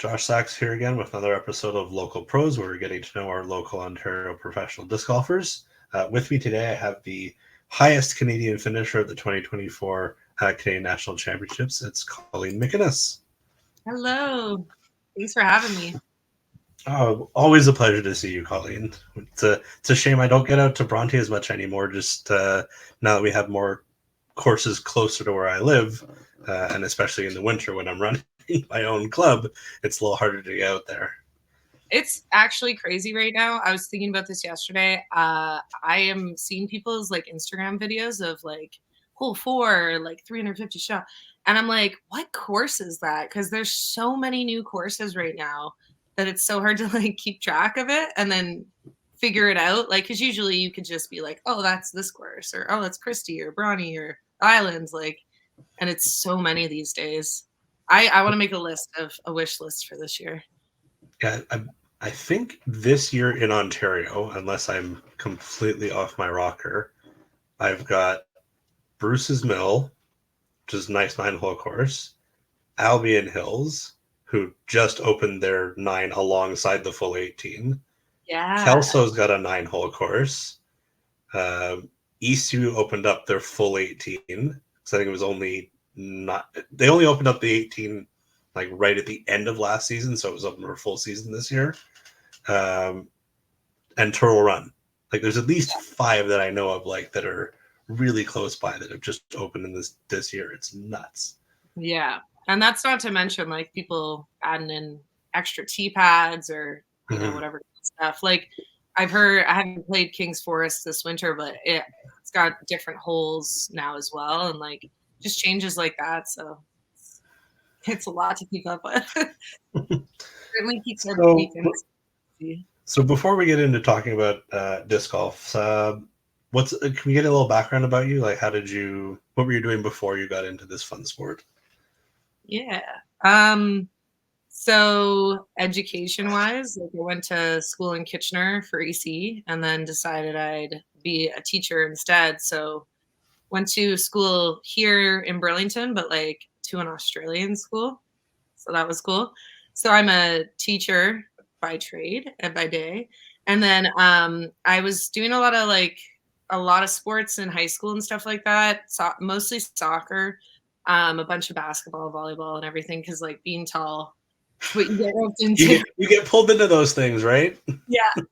Josh Sachs here again with another episode of Local Pros, where we're getting to know our local Ontario professional disc golfers. With me today, I have the highest Canadian finisher of the 2024 Canadian National Championships. It's Colleen McInnes. Hello. Thanks for having me. Oh, always a pleasure to see you, Colleen. It's a shame I don't get out to Bronte as much anymore, just now that we have more courses closer to where I live, and especially in the winter when I'm running my own club, it's a little harder to get out there. It's actually crazy right now. I was thinking about this yesterday. I am seeing people's like Instagram videos of like hole 4, like 350 shot. And I'm like, what course is that? Because there's so many new courses right now that it's so hard to like keep track of it and then figure it out. Like, because usually you could just be like, oh, that's this course, or oh, that's Christie or Bronte or Islands. Like, and it's so many these days. I want to make a wish list for this year. Yeah, I think this year in Ontario, unless I'm completely off my rocker, I've got Bruce's Mill, which is a nice 9-hole course, Albion Hills, who just opened their 9 alongside the full 18. Yeah. Kelso's got a 9-hole course. ECU opened up their full 18, because I think it was they only opened up the 18 like right at the end of last season, so it was open for a full season this year. And Turtle Run. Like, there's at least 5 that I know of, like, that are really close by that have just opened in this year. It's nuts. Yeah. And that's not to mention like people adding in extra tee pads or whatever stuff. Like I haven't played King's Forest this winter, but it's got different holes now as well, and like just changes like that. So it's a lot to keep up with. Certainly keeps our weekends. So before we get into talking about disc golf, can we get a little background about you? Like, what were you doing before you got into this fun sport? Yeah. So education-wise, like I went to school in Kitchener for EC and then decided I'd be a teacher instead. So went to school here in Burlington, but like to an Australian school. So that was cool. So I'm a teacher by trade and by day. And then I was doing a lot of sports in high school and stuff like that. Mostly soccer, a bunch of basketball, volleyball, and everything. Because like being tall, what you get roped into. You get pulled into those things, right? Yeah.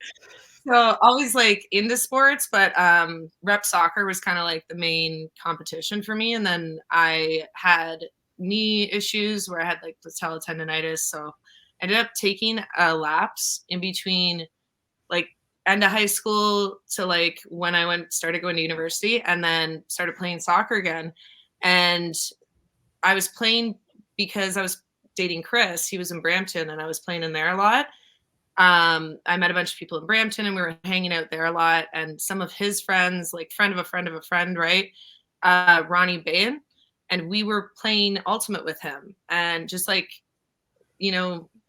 So always like into sports, but rep soccer was kind of like the main competition for me. And then I had knee issues where I had like patella tendonitis. So I ended up taking a lapse in between like end of high school to like when I started going to university, and then started playing soccer again. And I was playing because I was dating Chris. He was in Brampton and I was playing in there a lot. I met a bunch of people in Brampton and we were hanging out there a lot. And some of his friends, like friend of a friend of a friend, right? Ronnie Bain. And we were playing Ultimate with him. And just like,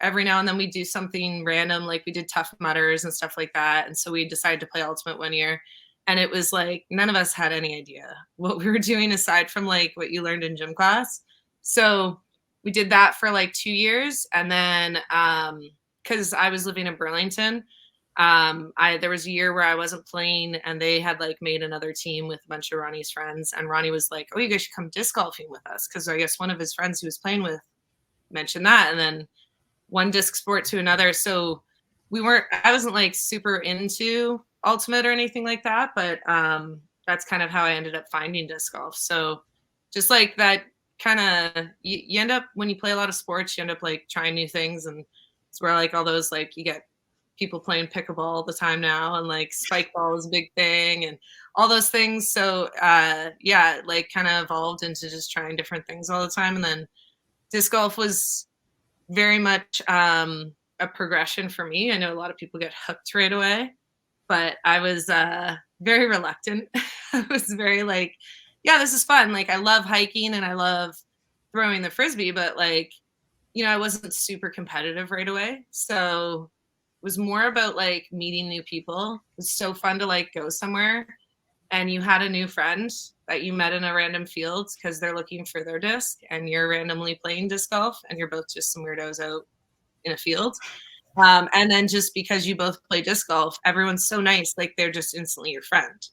every now and then we do something random, like we did Tough Mudders and stuff like that. And so we decided to play Ultimate one year. And it was like, none of us had any idea what we were doing aside from like what you learned in gym class. So we did that for like 2 years. And then, because I was living in Burlington, there was a year where I wasn't playing and they had like made another team with a bunch of Ronnie's friends. And Ronnie was like, oh, you guys should come disc golfing with us. Because I guess one of his friends he was playing with mentioned that. And then one disc sport to another. So I wasn't like super into Ultimate or anything like that, but that's kind of how I ended up finding disc golf. So just like that kind of, you end up, when you play a lot of sports, you end up like trying new things. And it's where like all those, like you get people playing pickleball all the time now, and like spike ball is a big thing and all those things. So like kind of evolved into just trying different things all the time. And then disc golf was very much a progression for me. I know a lot of people get hooked right away, but I was very reluctant. I was very like, yeah, this is fun. Like I love hiking and I love throwing the Frisbee, but like, I wasn't super competitive right away. So it was more about like meeting new people. It was so fun to like go somewhere and you had a new friend that you met in a random field because they're looking for their disc and you're randomly playing disc golf and you're both just some weirdos out in a field. And then just because you both play disc golf, everyone's so nice, like they're just instantly your friend.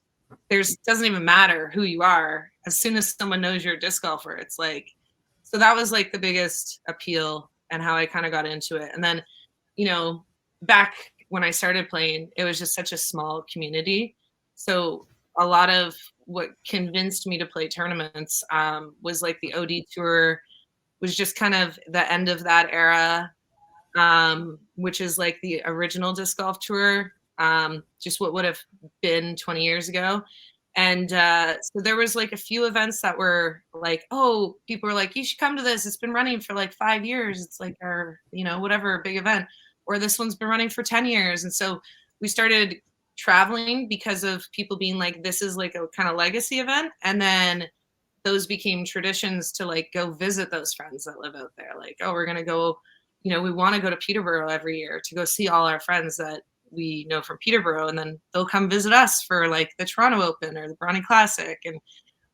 Doesn't even matter who you are. As soon as someone knows you're a disc golfer, it's like, so that was like the biggest appeal and how I kind of got into it. And then, back when I started playing, it was just such a small community. So a lot of what convinced me to play tournaments was like the OD tour was just kind of the end of that era, which is like the original disc golf tour, just what would have been 20 years ago. And so there was like a few events that were like, oh, people were like, you should come to this. It's been running for like 5 years. It's like our, whatever big event, or this one's been running for 10 years. And so we started traveling because of people being like, this is like a kind of legacy event. And then those became traditions to like go visit those friends that live out there. Like, oh, we're going to go, we want to go to Peterborough every year to go see all our friends that we know from Peterborough, and then they'll come visit us for like the Toronto Open or the Bronny Classic, and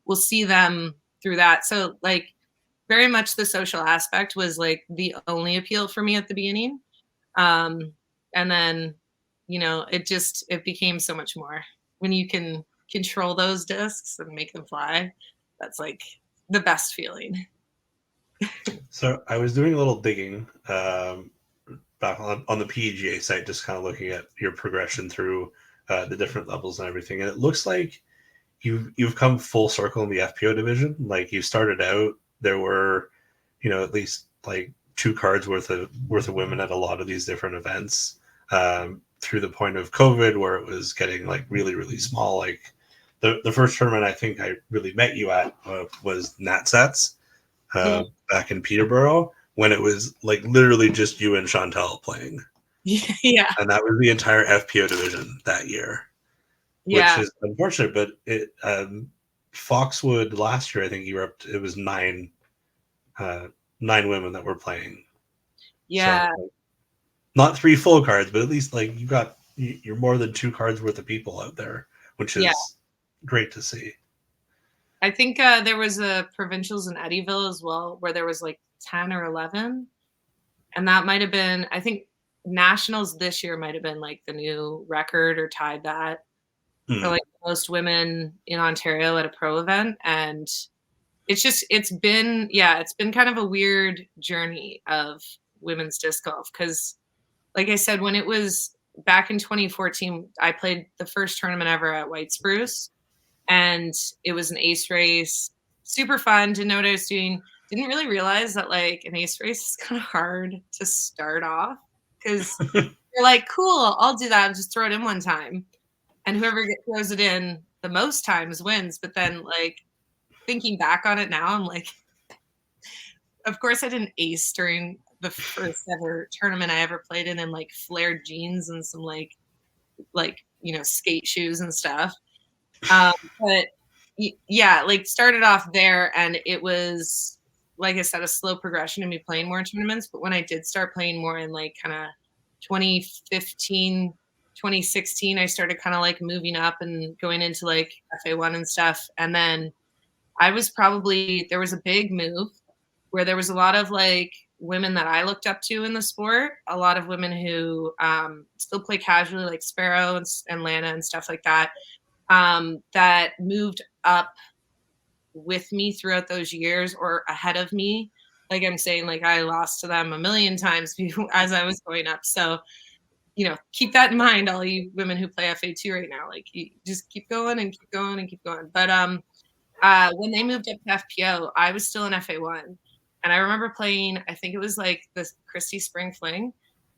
we'll see them through that. So like very much the social aspect was like the only appeal for me at the beginning. And then, it became so much more when you can control those discs and make them fly. That's like the best feeling. So I was doing a little digging back on the PGA site, just kind of looking at your progression through the different levels and everything. And it looks like you've come full circle in the FPO division. Like you started out, there were, at least like 2 cards worth of women at a lot of these different events, through the point of COVID where it was getting like really, really small. Like the first tournament I think I really met you at was NatSats back in Peterborough, when it was like literally just you and Chantel playing. Yeah. And that was the entire FPO division that year, Yeah. which is unfortunate. But it Foxwood last year, I think it was 9 women that were playing. Yeah. So not 3 full cards, but at least like you're more than 2 cards worth of people out there, which is great to see. I think there was a provincials in Eddyville as well, where there was like 10 or 11. And that might have been, I think nationals this year might have been like the new record or tied that for like most women in Ontario at a pro event. And it's been kind of a weird journey of women's disc golf. Cause like I said, when it was back in 2014, I played the first tournament ever at White Spruce, and it was an ace race, super fun. Didn't know what I was doing. Didn't really realize that like an ace race is kind of hard to start off, because you're like, cool, I'll do that. I'll just throw it in one time. And whoever throws it in the most times wins. But then like thinking back on it now, I'm like, of course I didn't ace during the first ever tournament I ever played in like flared jeans and some like skate shoes and stuff. But yeah, like started off there, and it was, like I said, a slow progression to me playing more tournaments. But when I did start playing more in like kind of 2015, 2016, I started kind of like moving up and going into like FA1 and stuff. And then there was a big move where there was a lot of like women that I looked up to in the sport, a lot of women who still play casually, like Sparrow and Lana and stuff like that, that moved up with me throughout those years or ahead of me. Like I'm saying, like I lost to them a million times as I was going up. So, keep that in mind, all you women who play FA2 right now. Like you just keep going and keep going and keep going. But when they moved up to FPO, I was still in FA1. And I remember playing, I think it was like the Christie Spring Fling,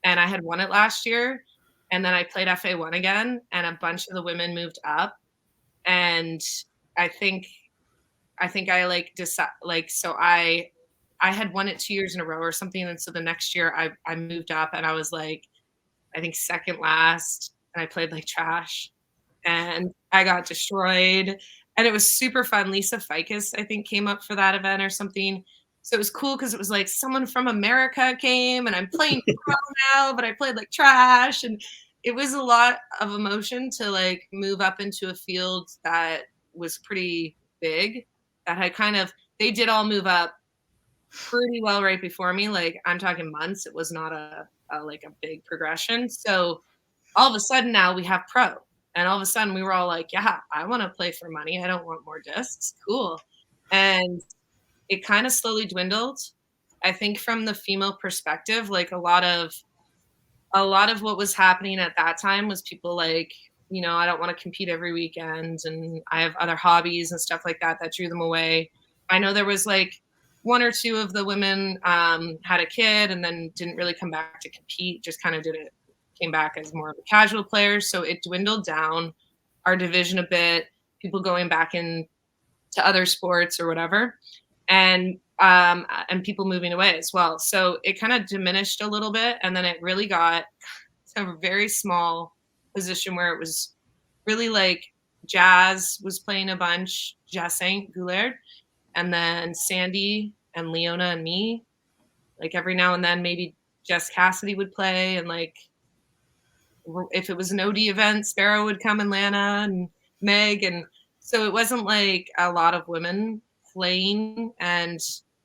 and I had won it last year. And then I played FA1 again, and a bunch of the women moved up. And I think I like decided, like, so I had won it 2 years in a row or something. And so the next year I moved up, and I was like, I think second last, and I played like trash, and I got destroyed. And it was super fun. Lisa Ficus, I think, came up for that event or something. So it was cool because it was like someone from America came, and I'm playing pro now, but I played like trash. And it was a lot of emotion to like move up into a field that was pretty big, that had they did all move up pretty well right before me. Like I'm talking months. It was not a like a big progression. So all of a sudden now we have pro. And all of a sudden we were all like, yeah, I want to play for money. I don't want more discs. Cool. And it kind of slowly dwindled. I think from the female perspective, like a lot of what was happening at that time was people like, I don't want to compete every weekend and I have other hobbies and stuff like that that drew them away. I know there was like one or two of the women had a kid and then didn't really come back to compete, just kind of came back as more of a casual player. So it dwindled down our division a bit, people going back into other sports or whatever. And people moving away as well. So it kind of diminished a little bit, and then it really got to a very small position where it was really like Jazz was playing a bunch, Jazz Saint Goulard, and then Sandy and Leona and me. Like every now and then, maybe Jess Cassidy would play, and like if it was an OD event, Sparrow would come and Lana and Meg, and so it wasn't like a lot of women playing, and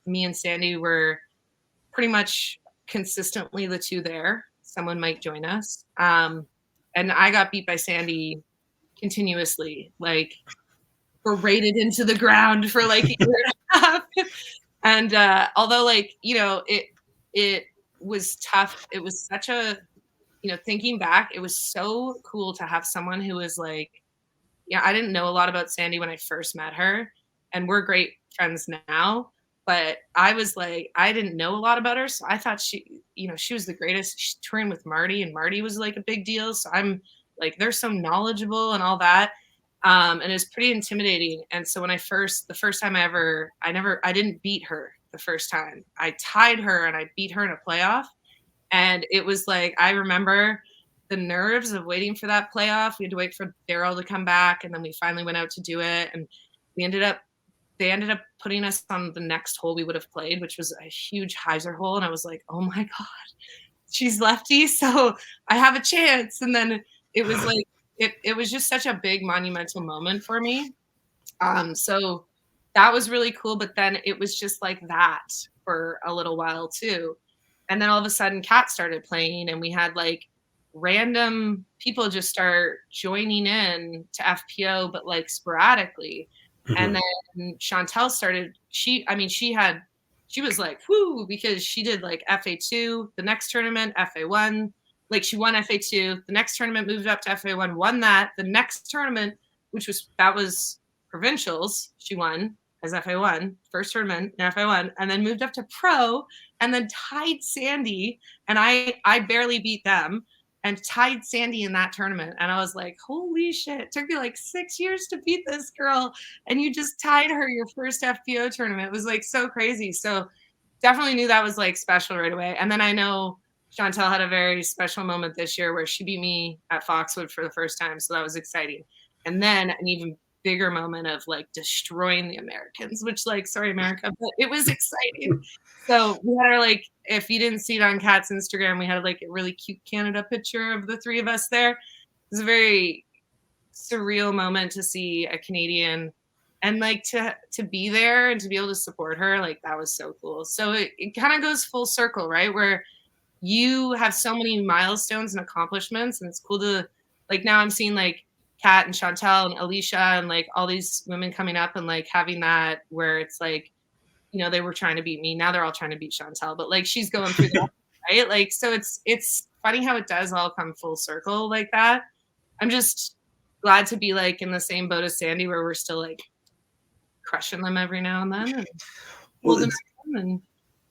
me and Sandy were pretty much consistently the two there. Someone might join us. And I got beat by Sandy continuously, like berated into the ground for like a year and a half. And although like, it was tough. It was such a, thinking back, it was so cool to have someone who was like, I didn't know a lot about Sandy when I first met her, and we're great friends now. But I was like, I didn't know a lot about her. So I thought she was the greatest. She's touring with Marty, and Marty was like a big deal. So I'm like, they're so knowledgeable and all that. And it was pretty intimidating. And so the first time I didn't beat her the first time. I tied her and I beat her in a playoff. And it was like, I remember the nerves of waiting for that playoff. We had to wait for Daryl to come back. And then we finally went out to do it. And they ended up putting us on the next hole we would have played, which was a huge hyzer hole. And I was like, oh my God, she's lefty, so I have a chance. And then it was like, it was just such a big monumental moment for me. So that was really cool. But then it was just like that for a little while too. And then all of a sudden Kat started playing, and we had like random people just start joining in to FPO, but like sporadically. Mm-hmm. And then Chantel started, she was like, whoo, because she did like FA2, the next tournament, FA1, like she won FA2, the next tournament moved up to FA1, won that, the next tournament, that was provincials, she won as FA1, first tournament in FA1, and then moved up to pro, and then tied Sandy, and I barely beat them, and tied Sandy in that tournament. And I was like, holy shit, it took me like 6 years to beat this girl. And you just tied her your first FPO tournament. It was like so crazy. So definitely knew that was like special right away. And then I know Chantel had a very special moment this year where she beat me at Foxwood for the first time. So that was exciting. And then an even bigger moment of like destroying the Americans, which like, sorry, America, but it was exciting. So we had our like, if you didn't see it on Kat's Instagram, we had like a really cute Canada picture of the three of us there. It was a very surreal moment to see a Canadian and like to be there and to be able to support her. Like that was so cool. So it kind of goes full circle, right? Where you have so many milestones and accomplishments, and it's cool to like, now I'm seeing like Kat and Chantel and Alicia and like all these women coming up and like having that where it's like, they were trying to beat me. Now they're all trying to beat Chantel, but like she's going through that, right? Like, so it's funny how it does all come full circle like that. I'm just glad to be like in the same boat as Sandy, where we're still like crushing them every now and then. And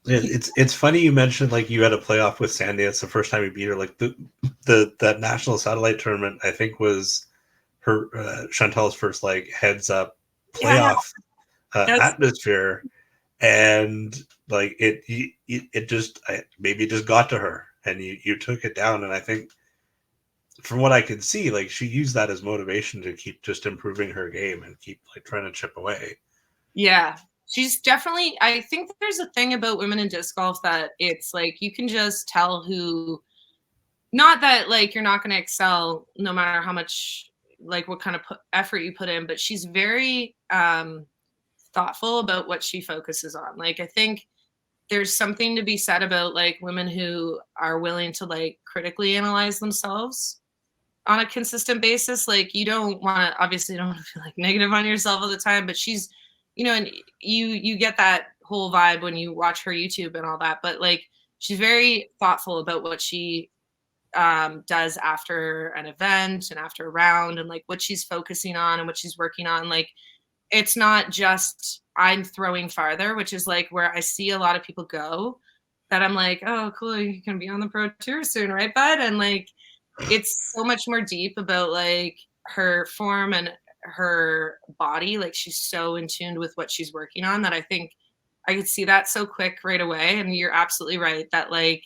it's funny you mentioned like you had a playoff with Sandy. It's the first time you beat her. Like that national satellite tournament, I think was her Chantel's first like heads up playoff atmosphere. And like it just maybe just got to her, and you took it down. And I think from what I can see, like she used that as motivation to keep just improving her game and keep like trying to chip away. Yeah, she's definitely, I think there's a thing about women in disc golf that it's like you can just tell who, not that like you're not going to excel no matter how much like what kind of effort you put in, but she's very thoughtful about what she focuses on. Like I think there's something to be said about like women who are willing to like critically analyze themselves on a consistent basis. Like you don't want to, obviously you don't want to feel like negative on yourself all the time, but she's, you know, and you get that whole vibe when you watch her YouTube and all that, but like she's very thoughtful about what she does after an event and after a round, and like what she's focusing on and what she's working on. Like it's not just I'm throwing farther, which is like where I see a lot of people go, that I'm like, oh cool, you can be on the pro tour soon, right bud? And like it's so much more deep about like her form and her body. Like she's so in tune with what she's working on that I think I could see that so quick right away. And you're absolutely right that like,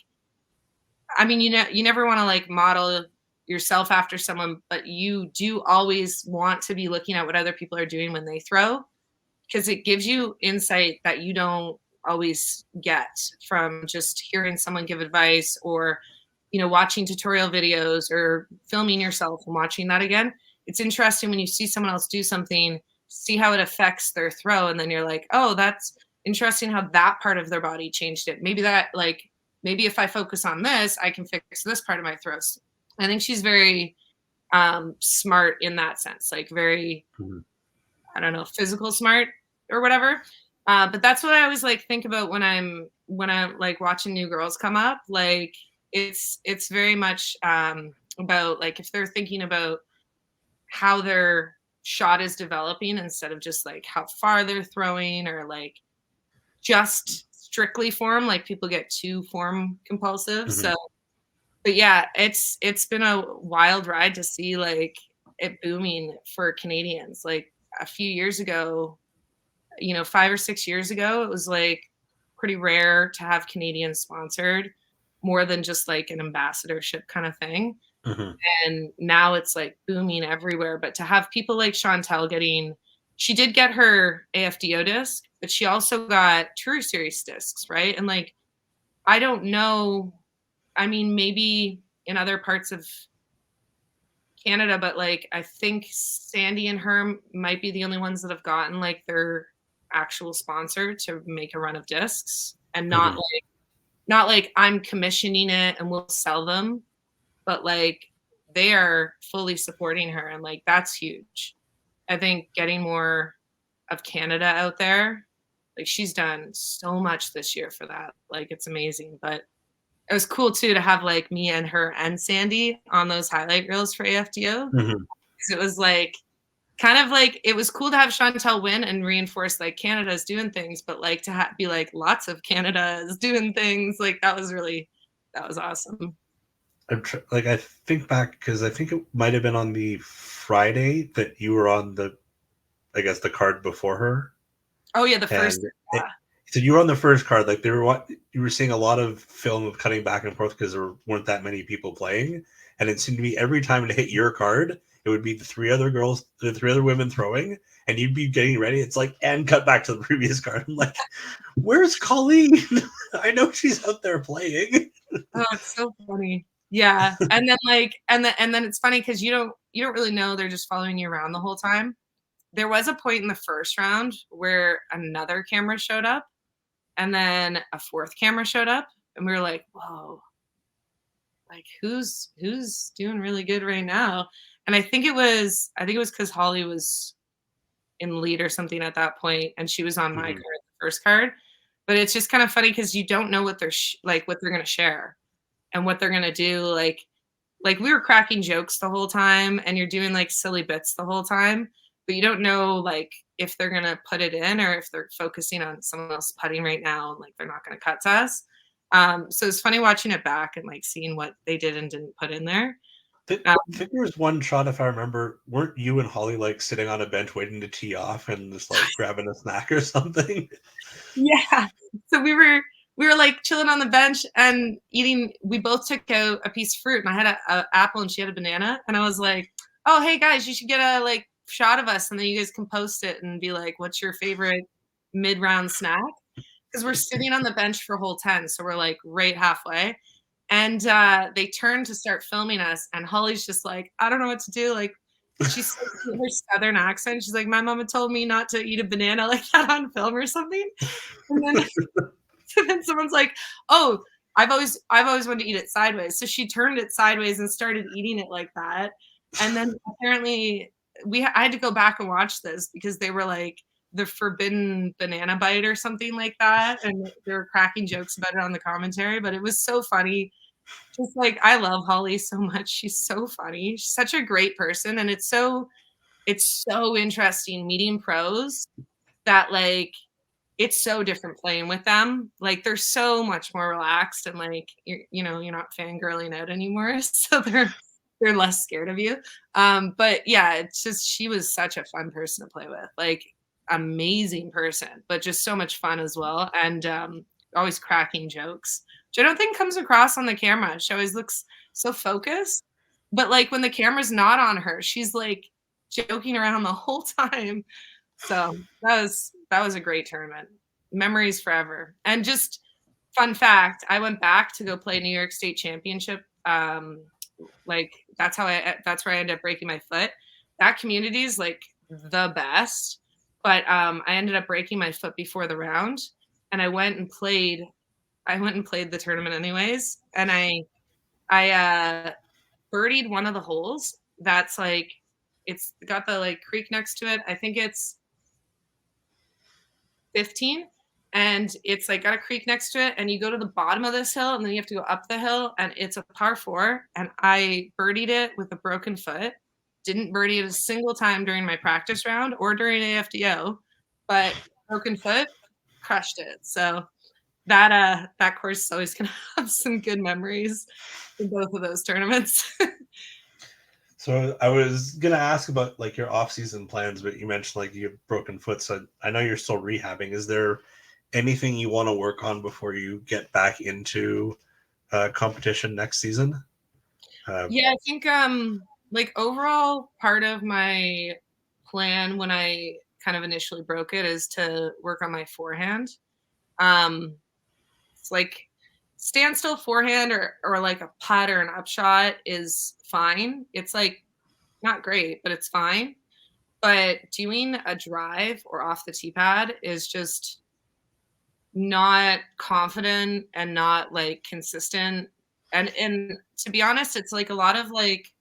I mean, you know, you never want to like model yourself after someone, but you do always want to be looking at what other people are doing when they throw, because it gives you insight that you don't always get from just hearing someone give advice, or, you know, watching tutorial videos or filming yourself and watching that again. It's interesting when you see someone else do something, see how it affects their throw. And then you're like, oh, that's interesting how that part of their body changed it. Maybe that like, maybe if I focus on this, I can fix this part of my throws. I think she's very smart in that sense, like very, I don't know, physical smart or whatever. But that's what I always like think about when I'm like watching new girls come up. Like it's very much about like if they're thinking about how their shot is developing instead of just like how far they're throwing, or like just strictly form. Like people get too form compulsive. So but yeah, it's been a wild ride to see like it booming for Canadians. Like a few years ago, you know, 5 or 6 years ago, it was like pretty rare to have Canadians sponsored, more than just like an ambassadorship kind of thing. And now it's like booming everywhere. But to have people like Chantel getting, she did get her AFDO disc, but she also got Tour Series discs, right? And like, I don't know, I mean, maybe in other parts of Canada, but like, I think Sandy and her might be the only ones that have gotten like their actual sponsor to make a run of discs, and not like I'm commissioning it and we'll sell them, but like they are fully supporting her. And like, that's huge. I think getting more of Canada out there, like she's done so much this year for that. Like it's amazing. But it was cool too to have like me and her and Sandy on those highlight reels for AFDO. Because it was like kind of like it was cool to have Chantel win and reinforce like Canada's doing things, but like to be like lots of Canada is doing things. Like that was awesome. Like I think back because I think it might have been on the Friday that you were on the, I guess the card before her. Oh yeah, the first. So you were on the first card. Like you were seeing a lot of film of cutting back and forth because there weren't that many people playing, and it seemed to be every time it hit your card, it would be the three other women throwing, and you'd be getting ready. It's like, and cut back to the previous card. I'm like, where's Colleen? I know she's out there playing. Oh, it's so funny. Yeah. And then like, and then it's funny because you don't really know they're just following you around the whole time. There was a point in the first round where another camera showed up, and then a fourth camera showed up, and we were like, whoa, like who's doing really good right now? And I think it was because Holly was in lead or something at that point, and she was on my card, the first card. But it's just kind of funny because you don't know what they're what they're going to share and what they're going to do. Like we were cracking jokes the whole time, and you're doing like silly bits the whole time, but you don't know like if they're going to put it in or if they're focusing on someone else putting right now and like they're not going to cut to us. So it's funny watching it back and like seeing what they did and didn't put in there. I think there was one shot, if I remember, weren't you and Holly like sitting on a bench waiting to tee off and just like grabbing a snack or something? Yeah. So we were like chilling on the bench and eating. We both took out a piece of fruit, and I had an apple and she had a banana. And I was like, oh, hey guys, you should get a like shot of us, and then you guys can post it and be like, what's your favorite mid-round snack? Because we're sitting on the bench for hole 10. So we're like right halfway. And they turned to start filming us, and Holly's just like, I don't know what to do. Like, she's her Southern accent. She's like, my mama told me not to eat a banana like that on film or something. And then So then someone's like, "Oh, I've always wanted to eat it sideways." So she turned it sideways and started eating it like that. And then apparently I had to go back and watch this because they were like the forbidden banana bite or something like that, and they were cracking jokes about it on the commentary, but it was so funny. Just like I love Holly so much. She's so funny. She's such a great person, and it's so interesting meeting pros that like it's so different playing with them. Like they're so much more relaxed and like you're not fangirling out anymore. So they're less scared of you. But yeah, it's just she was such a fun person to play with. Like amazing person, but just so much fun as well. And always cracking jokes, which I don't think comes across on the camera. She always looks so focused. But like when the camera's not on her, she's like joking around the whole time. So that was a great tournament. Memories forever. And just fun fact, I went back to go play New York State Championship. Like that's where I ended up breaking my foot. That community is like the best. But I ended up breaking my foot before the round, and I went and played the tournament anyways. And I birdied one of the holes that's like it's got the like creek next to it. I think it's 15, and it's like got a creek next to it, and you go to the bottom of this hill and then you have to go up the hill, and it's a par 4, and I birdied it with a broken foot. Didn't birdie it a single time during my practice round or during AFDO, but broken foot crushed it. So that course is always gonna have some good memories in both of those tournaments. So I was gonna ask about like your off-season plans, but you mentioned like you have broken foot, so I know you're still rehabbing. Is there anything you want to work on before you get back into competition next season? Yeah, I think like overall part of my plan when I kind of initially broke it is to work on my forehand. It's like standstill forehand or like a putt or an upshot is fine. It's like not great, but it's fine. But doing a drive or off the tee pad is just not confident and not like consistent. And to be honest, it's like a lot of like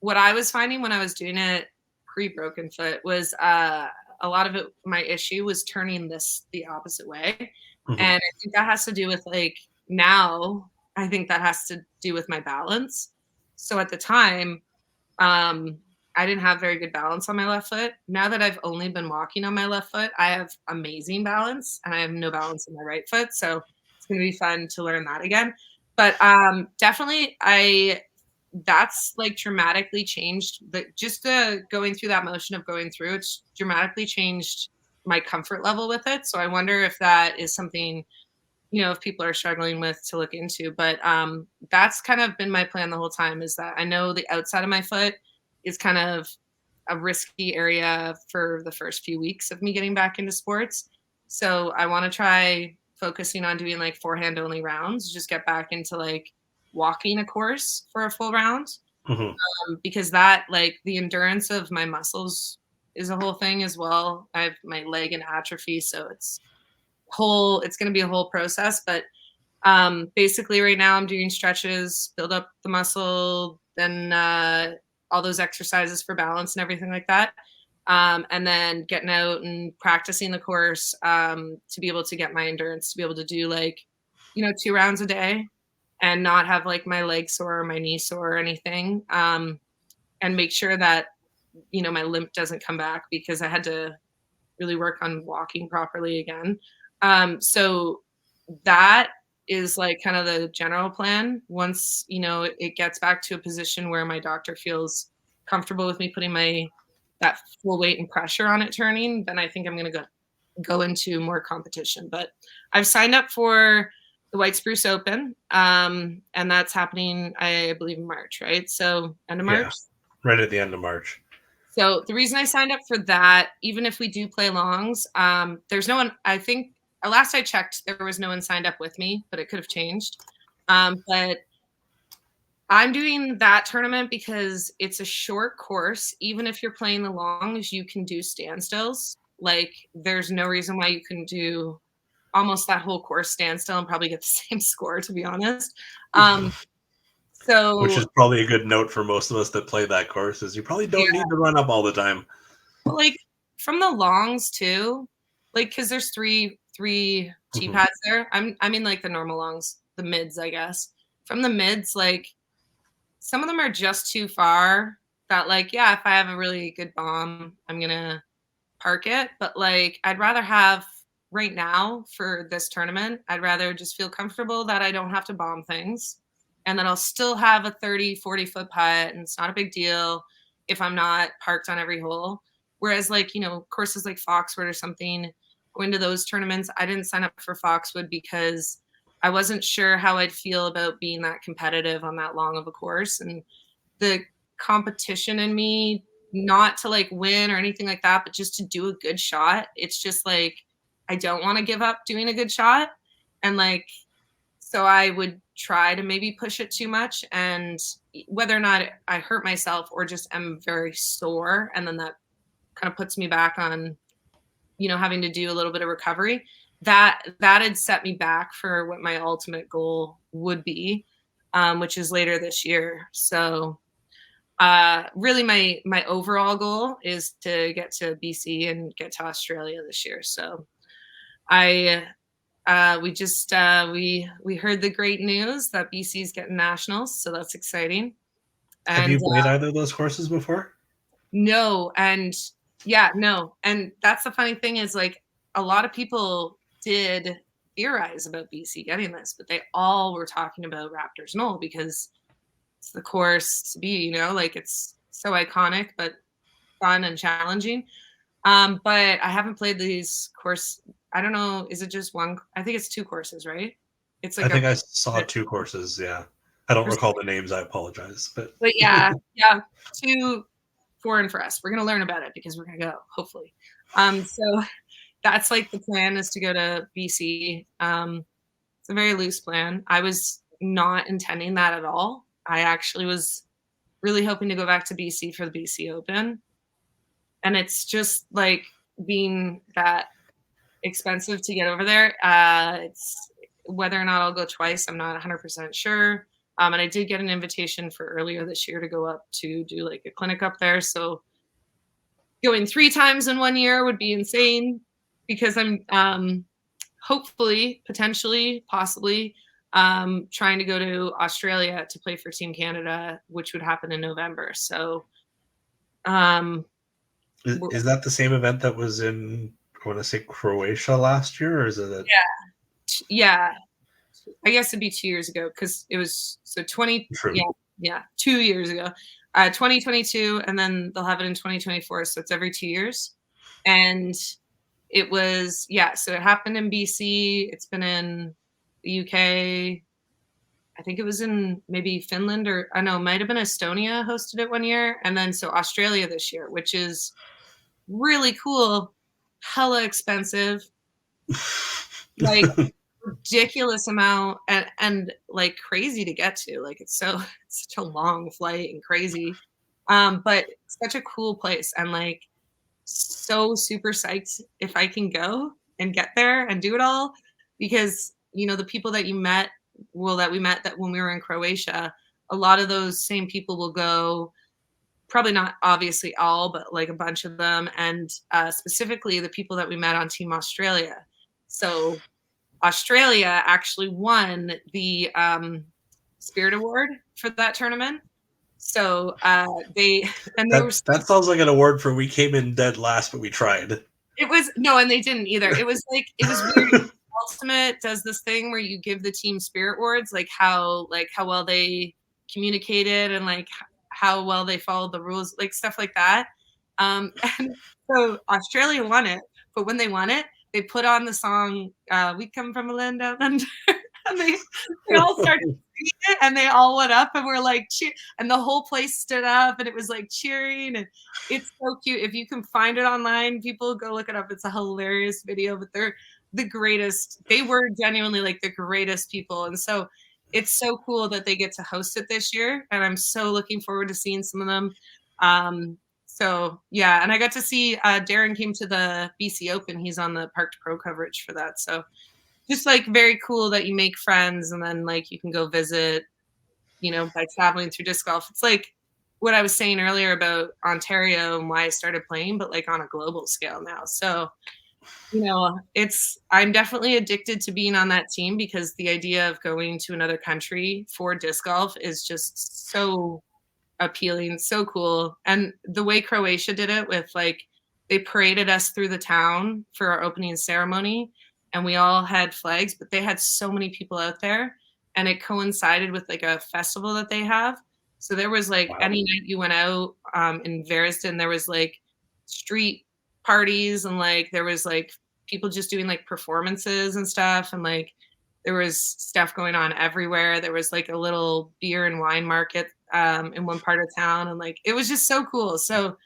what I was finding when I was doing it pre-broken foot was a lot of it my issue was turning this the opposite way. Mm-hmm. And I think that has to do with like now I think that has to do with my balance. So at the time, I didn't have very good balance on my left foot. Now that I've only been walking on my left foot, I have amazing balance and I have no balance in my right foot. So it's going to be fun to learn that again. But definitely that's like dramatically changed just the going through that motion of going through, it's dramatically changed my comfort level with it. So I wonder if that is something, if people are struggling with to look into. But that's kind of been my plan the whole time, is that I know the outside of my foot is kind of a risky area for the first few weeks of me getting back into sports. So I want to try focusing on doing like forehand only rounds, just get back into like walking a course for a full round. Mm-hmm. Because that like the endurance of my muscles is a whole thing as well. I have my leg and atrophy, so it's going to be a whole process. But basically right now I'm doing stretches, build up the muscle, then all those exercises for balance and everything like that. And then getting out and practicing the course to be able to get my endurance, to be able to do like, 2 rounds a day and not have like my leg sore or my knee sore or anything. And make sure that, my limp doesn't come back, because I had to really work on walking properly again. So that is like kind of the general plan. Once, it gets back to a position where my doctor feels comfortable with me putting that full weight and pressure on it turning, then I think I'm going to go into more competition. But I've signed up for the White Spruce Open, and that's happening, I believe, in March, right? So end of March? Yeah, right at the end of March. So the reason I signed up for that, even if we do play longs, there's no one, I think, last I checked, there was no one signed up with me, but it could have changed. But I'm doing that tournament because it's a short course. Even if you're playing the longs, you can do standstills. Like there's no reason why you couldn't do almost that whole course standstill and probably get the same score, to be honest. Um, Which so is probably a good note for most of us that play that course, is you probably don't yeah, need to run up all the time. but like from the longs too, like because there's three tee Mhm. pads there. I mean like the normal longs, the mids, I guess. From the mids, like some of them are just too far. That like yeah, if I have a really good bomb, I'm gonna park it. But like I'd rather have right now for this tournament, I'd rather just feel comfortable that I don't have to bomb things and that I'll still have a 30, 40-foot putt and it's not a big deal if I'm not parked on every hole. Whereas like, you know, courses like Foxwood or something, going to those tournaments, I didn't sign up for Foxwood because I wasn't sure how I'd feel about being that competitive on that long of a course. And the competition in me, not to like win or anything like that, but just to do a good shot. It's just like I don't want to give up doing a good shot. And like so I would try to maybe push it too much and whether or not I hurt myself or just am very sore and then that kind of puts me back on, you know, having to do a little bit of recovery. That had set me back for what my ultimate goal would be, which is later this year. So really my overall goal is to get to BC and get to Australia this year. So I we just we heard the great news that BC's getting nationals, so that's exciting. Have And you played either of those courses before? no, and yeah, no, and that's the funny thing is like a lot of people did theorize about BC getting this, but they all were talking about Raptors Knoll because it's the course to be, you know, like it's so iconic, but fun and challenging. But I haven't played these course. I don't know. Is it just one? I think it's two courses, right? It's I like think a, I saw two courses, yeah. I don't recall the names, I apologize. But but yeah, yeah, two foreign for us. We're gonna learn about it because we're gonna go, hopefully. So that's like the plan is to go to BC. It's a very loose plan. I was not intending that at all. I actually was really hoping to go back to BC for the BC Open. And it's just like being that expensive to get over there. It's whether or not I'll go twice, I'm not 100% sure. And I did get an invitation for earlier this year to go up to do like a clinic up there. So going 3 times in 1 year would be insane because I'm hopefully, potentially, possibly trying to go to Australia to play for Team Canada, which would happen in November. So um, is that the same event that was in, I want to say, Croatia last year, or is it a yeah, I guess it'd be 2 years ago because it was so 20. true? Yeah, 2 years ago, 2022, and then they'll have it in 2024. So it's every 2 years, and it was yeah. So it happened in BC. It's been in the UK. I think it was in maybe Finland or I know it might have been Estonia hosted it 1 year, and then so Australia this year, which is really cool, hella expensive, like ridiculous amount and like crazy to get to. Like it's so it's such a long flight and crazy. But it's such a cool place and like so super psyched if I can go and get there and do it all because you know the people that you met well that we met that when we were in Croatia, a lot of those same people will go probably not obviously all but like a bunch of them and specifically the people that we met on Team Australia. So Australia actually won the Spirit Award for that tournament. So they and they were That sounds like an award for we came in dead last, but we tried. it was no, and they didn't either. It was like it was weird. Ultimate does this thing where you give the team spirit awards, like how well they communicated and like how well they followed the rules, like stuff like that. And so Australia won it, but when they won it, they put on the song "We Come from a Land Down Under," and they all started singing it, and they all went up and were like cheer, and the whole place stood up, and it was like cheering, and it's so cute. If you can find it online, people go look it up. It's a hilarious video, but they're the greatest. They were genuinely like the greatest people, and so it's so cool that they get to host it this year, and I'm so looking forward to seeing some of them. So yeah, and I got to see Darren came to the BC Open. He's on the Park to Pro coverage for that. So just like very cool that you make friends and then like you can go visit, by traveling through disc golf. It's like what I was saying earlier about Ontario and why I started playing, but like on a global scale now. So, I'm definitely addicted to being on that team because the idea of going to another country for disc golf is just so appealing, so cool. And the way Croatia did it with like they paraded us through the town for our opening ceremony and we all had flags, but they had so many people out there and it coincided with like a festival that they have. So there was like Wow. any night you went out in Veriston, there was like street parties and like there was like people just doing like performances and stuff and like there was stuff going on everywhere. There was like a little beer and wine market in one part of town, and like it was just so cool. So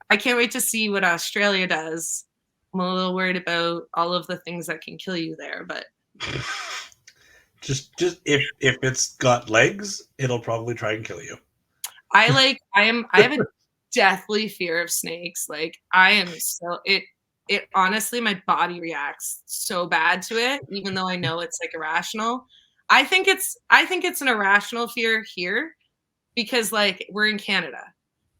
I can't wait to see what Australia does. I'm a little worried about all of the things that can kill you there, but just if it's got legs, it'll probably try and kill you. I have a deathly fear of snakes. Like I am so it honestly my body reacts so bad to it, even though I know it's like irrational. I think it's an irrational fear here because like we're in Canada.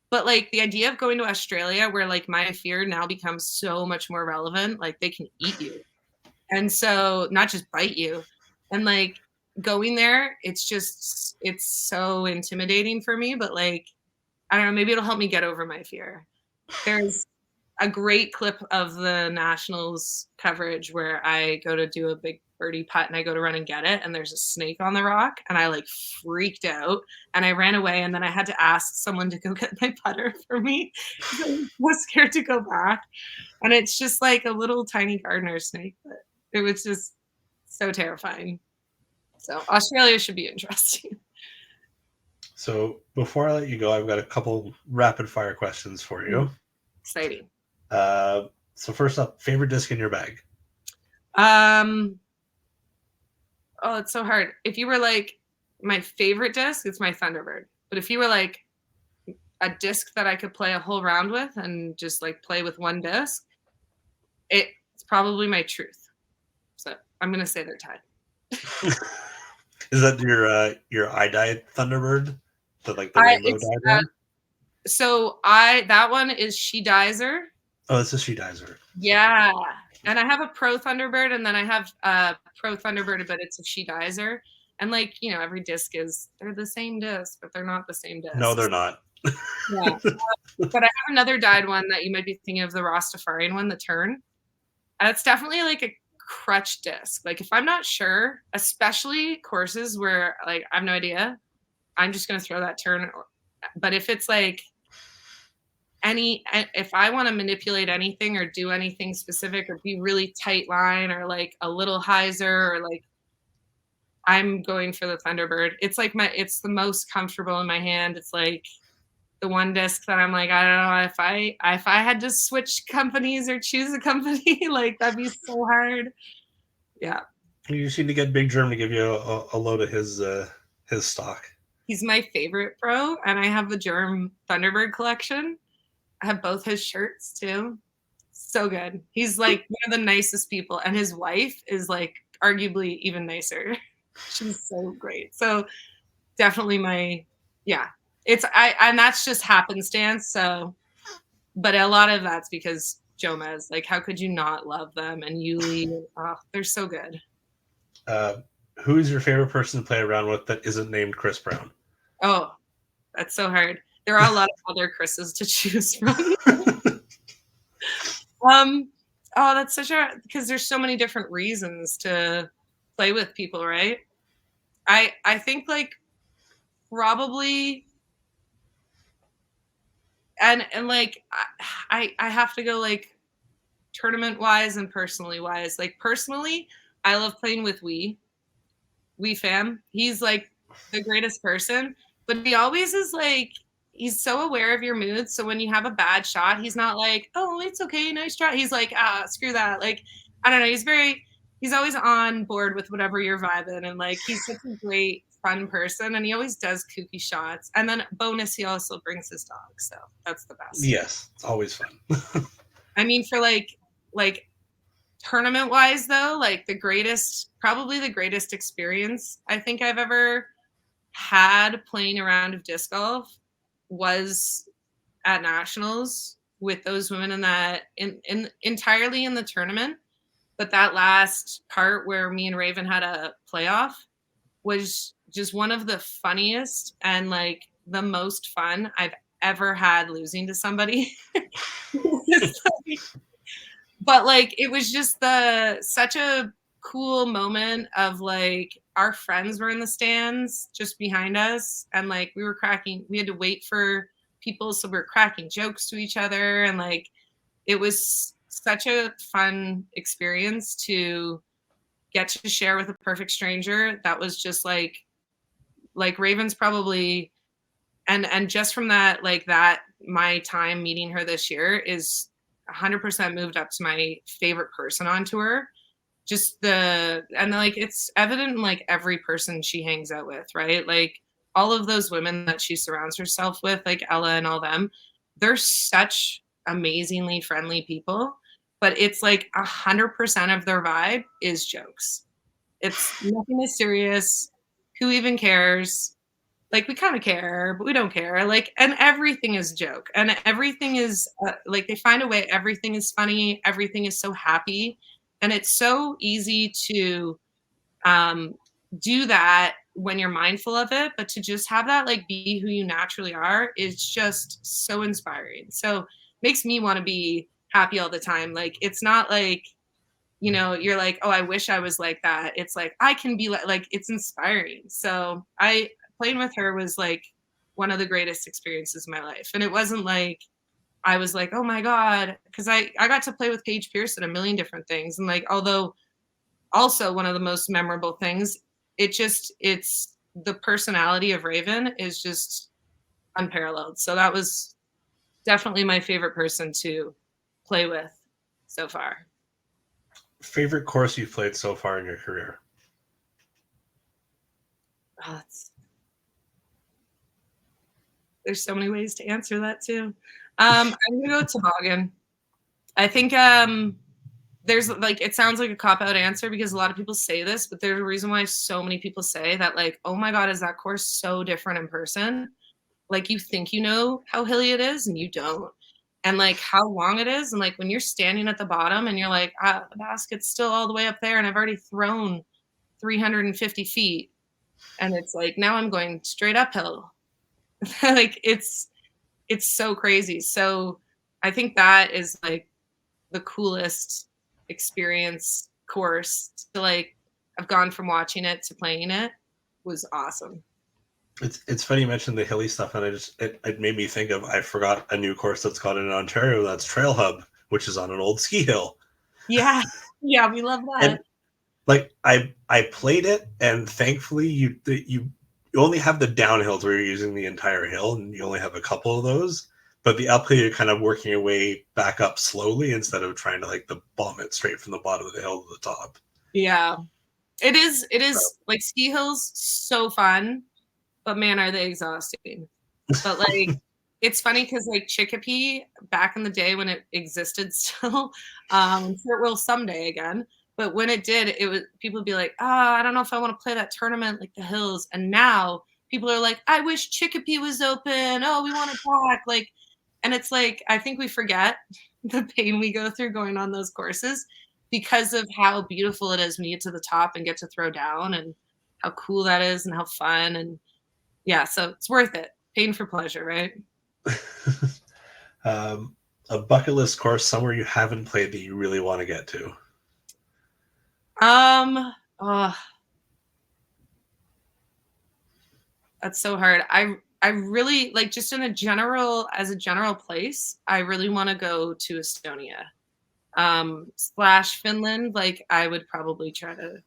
But like the idea of going to Australia where like my fear now becomes so much more relevant, like they can eat you. And so not just bite you. And like going there, it's so intimidating for me, but like I don't know, maybe it'll help me get over my fear. There's a great clip of the Nationals coverage where I go to do a big birdie putt and I go to run and get it and there's a snake on the rock and I like freaked out and I ran away and then I had to ask someone to go get my putter for me because I was scared to go back. And it's just like a little tiny gardener snake, but it was just so terrifying. So Australia should be interesting. So before I let you go, I've got a couple rapid fire questions for you. Exciting. So first up, favorite disc in your bag? Oh, it's so hard. If you were like my favorite disc, it's my Thunderbird. But if you were like a disc that I could play a whole round with and just like play with one disc, it's probably my Truth. So I'm gonna say they're tied. Is that your iDye Thunderbird? The rainbow dyed one? So that one is She Dizer. Oh, it's a She Dizer. Yeah. And I have a Pro Thunderbird and then I have a Pro Thunderbird, but it's a She Dizer. And like, every disc they're the same disc, but they're not the same disc. No, they're not. Yeah. But I have another dyed one that you might be thinking of, the Rastafarian one, the Turn. It's definitely like a crutch disc. Like if I'm not sure, especially courses where like I have no idea, I'm just going to throw that Turn. But if it's like if I want to manipulate anything or do anything specific or be really tight line or like a little hyzer or like I'm going for the Thunderbird. It's like it's the most comfortable in my hand. It's like the one disc that I'm like, I don't know if I had to switch companies or choose a company, like that'd be so hard. Yeah. You just need to get Big Germ to give you a load of his stock. He's my favorite pro, and I have the Germ Thunderbird collection. I have both his shirts too. So good. He's like one of the nicest people, and his wife is like arguably even nicer. She's so great. So definitely and that's just happenstance. So, but a lot of that's because Jomez, like, how could you not love them? And Yuli, they're so good. Who is your favorite person to play around with that isn't named Chris Brown? Oh, that's so hard. There are a lot of other Chris's to choose from. That's because there's so many different reasons to play with people, right? I think like probably and like I have to go like tournament wise and personally wise. Like personally, I love playing with Wee fam. He's like the greatest person, but he always is like he's so aware of your moods. So when you have a bad shot, he's not like, oh, it's okay, nice try. He's like, screw that. Like, I don't know. He's always on board with whatever you're vibing. And like, he's such a great, fun person. And he always does kooky shots. And then bonus, he also brings his dog. So that's the best. Yes. It's always fun. I mean, for like tournament wise though, like probably the greatest experience I think I've ever had playing a round of disc golf was at nationals with those women in entirely in the tournament. But that last part where me and Raven had a playoff was just one of the funniest and like the most fun I've ever had losing to somebody. But like it was just such a cool moment of like our friends were in the stands just behind us, and like we had to wait for people, so we were cracking jokes to each other, and like it was such a fun experience to get to share with a perfect stranger. That was just like Raven's probably, and just from that, like that, my time meeting her this year is 100% moved up to my favorite person on tour. And like it's evident in like every person she hangs out with, right? Like all of those women that she surrounds herself with, like Ella and all them, they're such amazingly friendly people, but it's like 100% of their vibe is jokes. It's nothing is serious. Who even cares? Like we kind of care, but we don't care. Like, and everything is a joke, and everything is like they find a way. Everything is funny. Everything is so happy, and it's so easy to do that when you're mindful of it. But to just have that like be who you naturally are is just so inspiring. So makes me want to be happy all the time. Like it's not like, you know, you're like, oh, I wish I was like that. It's like I can be like it's inspiring. So playing with her was like one of the greatest experiences of my life. And it wasn't like I was like, oh my God, because I got to play with Paige Pierce at a million different things. And like, although also one of the most memorable things, it's the personality of Raven is just unparalleled. So that was definitely my favorite person to play with so far. Favorite course you've played so far in your career? Oh, there's so many ways to answer that too. I'm gonna go toboggan. I think there's like it sounds like a cop-out answer because a lot of people say this, but there's a reason why so many people say that, like, oh my God, is that course so different in person? Like you think you know how hilly it is and you don't. And like how long it is. And like when you're standing at the bottom and you're like, the basket's still all the way up there and I've already thrown 350 feet. And it's like, now I'm going straight uphill. Like it's so crazy. So I think that is like the coolest experience course to like, I've gone from watching it to playing it was awesome. It's funny you mentioned the hilly stuff, and it made me think of, I forgot a new course that's got in Ontario, that's Trail Hub, which is on an old ski hill. Yeah, we love that. And like I played it, and thankfully you only have the downhills where you're using the entire hill, and you only have a couple of those. But the uphill, you're kind of working your way back up slowly instead of trying to like the bomb it straight from the bottom of the hill to the top. Yeah, it is like ski hills, so fun. But man, are they exhausting. But like, it's funny because like Chicopee back in the day when it existed still, I'm sure it will someday again. But when it did, it was people would be like, I don't know if I want to play that tournament like the hills. And now people are like, I wish Chicopee was open. Oh, we want it back. Like, and it's like, I think we forget the pain we go through going on those courses because of how beautiful it is when you get to the top and get to throw down and how cool that is and how fun. And yeah, so it's worth it. Pain for pleasure, right? A bucket list course somewhere you haven't played that you really want to get to. That's so hard. I really like just as a general place, I really want to go to Estonia. / Finland. Like I would probably try to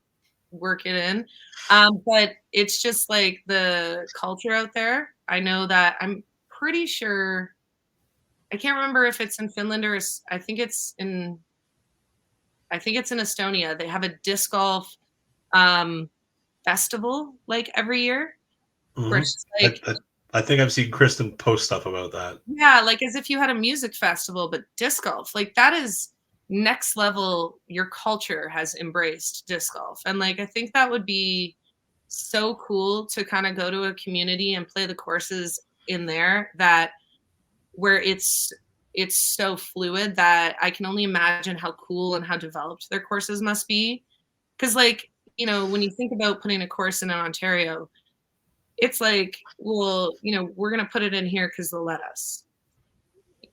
work it in. But it's just like the culture out there. I know that I'm pretty sure, I can't remember if it's in Finland or I think it's in Estonia. They have a disc golf festival like every year. Mm-hmm. Where it's like, I think I've seen Kristen post stuff about that. Yeah, like as if you had a music festival, but disc golf. Like that is next level, your culture has embraced disc golf. And like, I think that would be so cool to kind of go to a community and play the courses in there that where it's so fluid that I can only imagine how cool and how developed their courses must be. Because like, you know, when you think about putting a course in Ontario, it's like, well, you know, we're going to put it in here because they'll let us.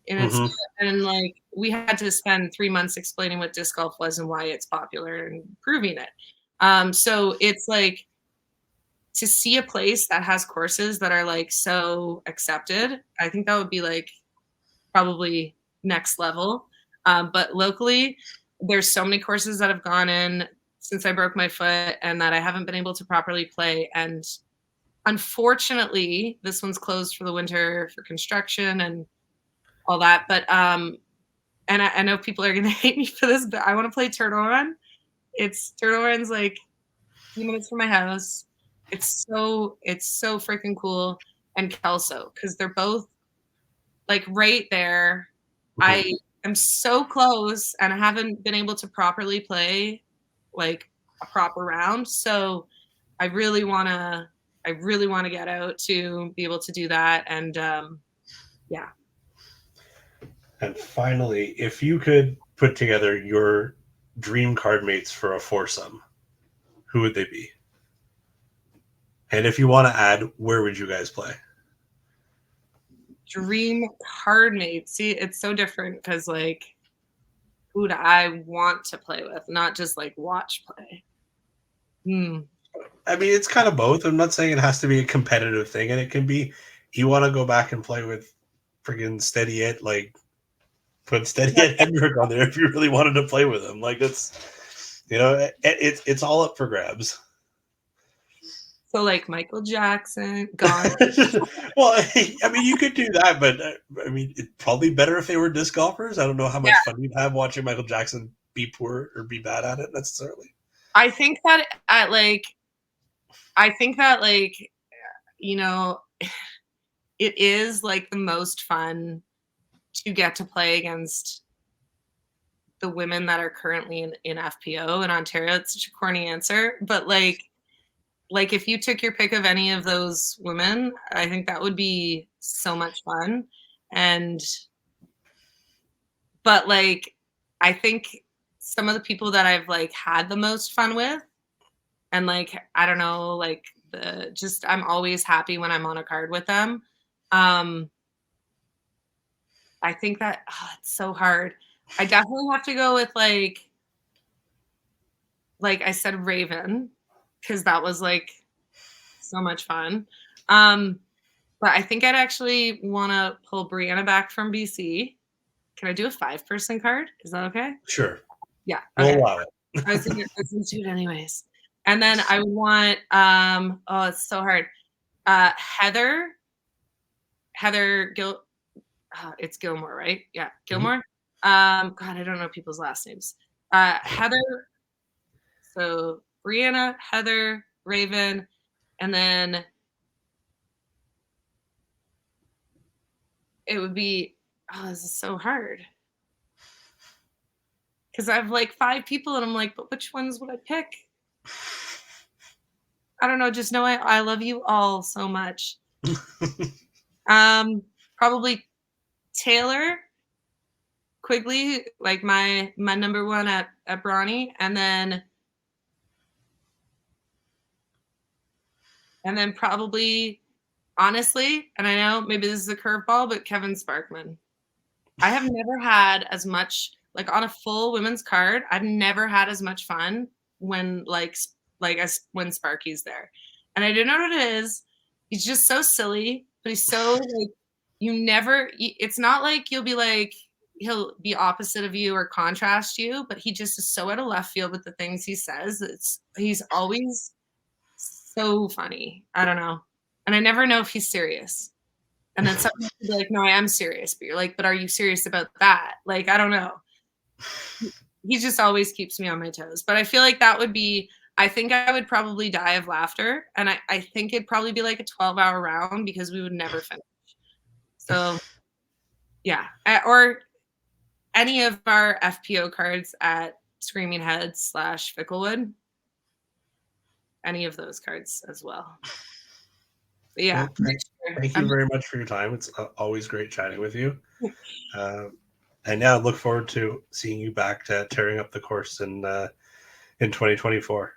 And it's, Hmm. and like, we had to spend 3 months explaining what disc golf was and why it's popular and proving it. So it's like, to see a place that has courses that are like so accepted, I think that would be like probably next level. But locally, there's so many courses that have gone in since I broke my foot and that I haven't been able to properly play. And unfortunately, this one's closed for the winter for construction and all that. But and I know people are gonna hate me for this, but I want to play Turtle Run. Turtle Run's like a few minutes from my house. It's so freaking cool. And Kelso, because they're both like right there. Hmm. I am so close and I haven't been able to properly play like a proper round. So I really wanna I really want to get out to be able to do that. And yeah. And finally, if you could put together your dream card mates for a foursome, who would they be? And if you want to add, where would you guys play? Dream card mate. See, it's so different because like who do I want to play with, not just like watch play. Hmm. I mean, it's kind of both. I'm not saying it has to be a competitive thing, and it can be you want to go back and play with friggin' Steady It, like put Steady Ed Hendrick on there if you really wanted to play with him. Like that's, it's all up for grabs. So like Michael Jackson, gone. Well, I mean, you could do that, but I mean, it's probably better if they were disc golfers. I don't know how much Yeah, fun you'd have watching Michael Jackson be poor or be bad at it necessarily. I think that at like I think that like you know it is like the most fun to get to play against the women that are currently in FPO in Ontario. It's such a corny answer, but like if you took your pick of any of those women, I think that would be so much fun. And but like I think some of the people that I've like had the most fun with, and like I don't know, like the just I'm always happy when I'm on a card with them. Um I think that it's so hard. I definitely have to go with like I said Raven because that was like so much fun. Um but I think I'd actually want to pull Brianna back from BC. Can I do a 5-person card? Is that okay? Sure, Yeah. we'll Okay. allow it. I was gonna do it anyways. And then I want oh it's so hard. Heather it's Gilmore, right? Yeah, Mhm. Gilmore. God, I don't know people's last names. Heather, so Brianna, Heather, Raven, and then it would be this is so hard. Because I have like 5 people and I'm like, but which ones would I pick? I don't know, just know I love you all so much. Um, Probably Taylor Quigley, like my number one at Brawny, and then probably honestly, and I know maybe this is a curveball, but Kevin Sparkman. I have never had as much like on a full women's card. I've never had as much fun when as when Sparky's there, and I don't know what it is. He's just so silly, but he's so like you never. It's not like you'll be like he'll be opposite of you or contrast you, but he just is so out of left field with the things he says. He's always so funny. I don't know, and I never know if he's serious. And then sometimes you'd be like, no, I am serious. But you're like, but are you serious about that? Like, I don't know. He just always keeps me on my toes. But I feel like that would be, I think I would probably die of laughter. And I think it'd probably be like a 12-hour round because we would never finish. So, yeah. Or any of our FPO cards at Screaming Heads / Ficklewood. Any of those cards as well. But yeah. Well, thank you very much for your time. It's always great chatting with you. And yeah, look forward to seeing you back to tearing up the course in 2024.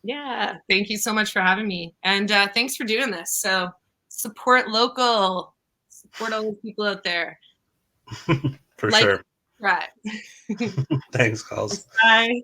Yeah. Thank you so much for having me. And thanks for doing this. So support local. Support all the people out there. For sure. Right. Thanks, Calls. Bye.